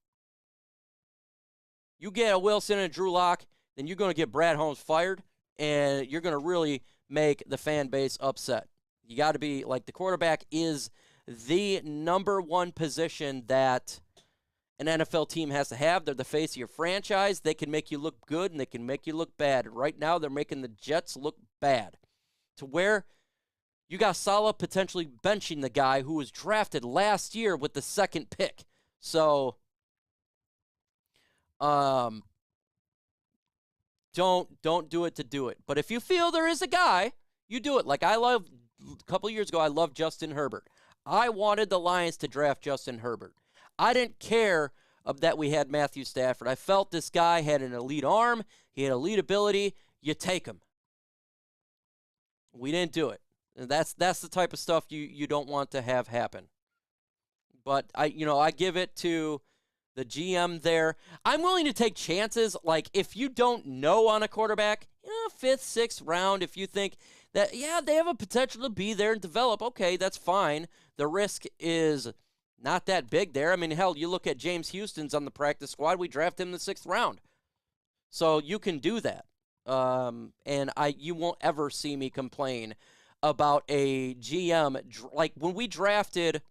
You get a Wilson and a Drew Lock, then you're going to get Brad Holmes fired, and you're going to really make the fan base upset. You got to be, like, the quarterback is the number one position that an NFL team has to have. They're the face of your franchise. They can make you look good, and they can make you look bad. Right now, they're making the Jets look bad, to where you got Saleh potentially benching the guy who was drafted last year with the 2nd pick. So, don't do it to do it. But if you feel there is a guy, you do it. Like a couple years ago, I loved Justin Herbert. I wanted the Lions to draft Justin Herbert. I didn't care that we had Matthew Stafford. I felt this guy had an elite arm. He had elite ability. You take him. We didn't do it. And that's the type of stuff you don't want to have happen. But I give it to the GM there. I'm willing to take chances. Like, if you don't know on a quarterback, 5th, 6th round, if you think that, they have a potential to be there and develop, okay, that's fine. The risk is not that big there. I mean, hell, you look at James Houston's on the practice squad. We drafted him in the 6th round. So you can do that. And you won't ever see me complain about a GM. Like when we drafted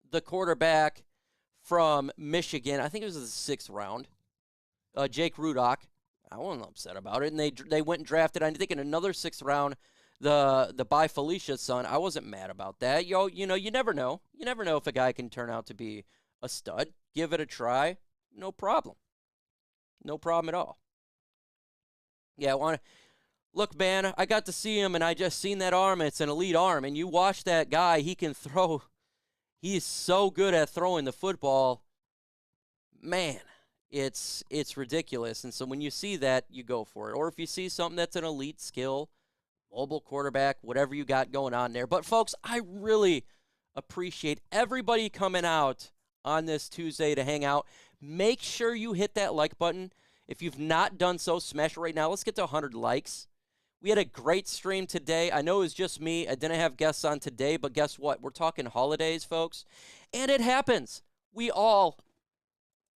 the quarterback from Michigan, I think it was the 6th round, Jake Rudock. I wasn't upset about it. And they went and drafted, I think in another 6th round, the By Felicia's son. I wasn't mad about that. You know, you never know. You never know if a guy can turn out to be a stud. Give it a try. No problem. No problem at all. Yeah, look, man, I got to see him, and I just seen that arm. It's an elite arm, and you watch that guy. He can throw. He is so good at throwing the football. Man, it's ridiculous. And so when you see that, you go for it. Or if you see something that's an elite skill, mobile quarterback, whatever you got going on there. But, folks, I really appreciate everybody coming out on this Tuesday to hang out. Make sure you hit that like button. If you've not done so, smash it right now. Let's get to 100 likes. We had a great stream today. I know it was just me. I didn't have guests on today, but guess what? We're talking holidays, folks. And it happens. We all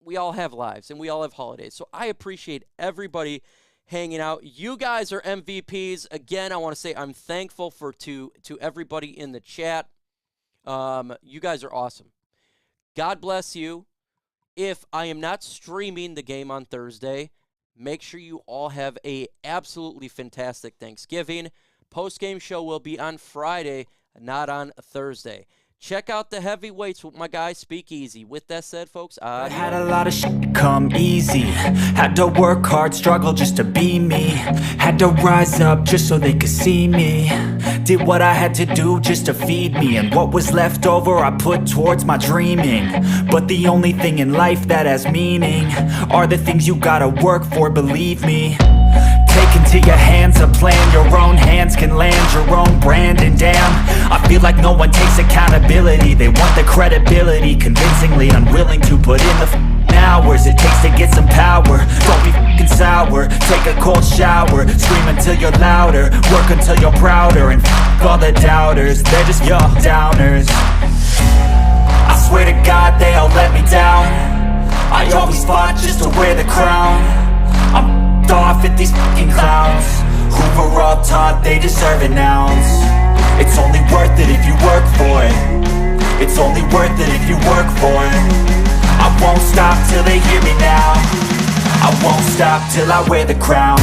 have lives, and we all have holidays. So I appreciate everybody hanging out. You guys are MVPs. Again, I want to say I'm thankful to everybody in the chat. You guys are awesome. God bless you. If I am not streaming the game on Thursday, make sure you all have a absolutely fantastic Thanksgiving. Post-game show will be on Friday, not on Thursday. Check out the heavyweights with my guy Speakeasy. With that said, folks, I had a lot of shit come easy. Had to work hard, struggle just to be me. Had to rise up just so they could see me. Did what I had to do just to feed me. And what was left over I put towards my dreaming. But the only thing in life that has meaning are the things you gotta work for, believe me. Take into your hands a plan. Your own hands can land your own brand. And damn, I feel like no one takes accountability. They want the credibility, convincingly unwilling to put in the hours it takes to get some power. Don't be f***ing sour. Take a cold shower. Scream until you're louder. Work until you're prouder. And f*** all the doubters, they're just your downers. I swear to God they all let me down. I always fought just to wear the crown. I'm off at these fucking clowns who were all taught they deserve an ounce. It's only worth it if you work for it. It's only worth it if you work for it. I won't stop till they hear me now. I won't stop till I wear the crown.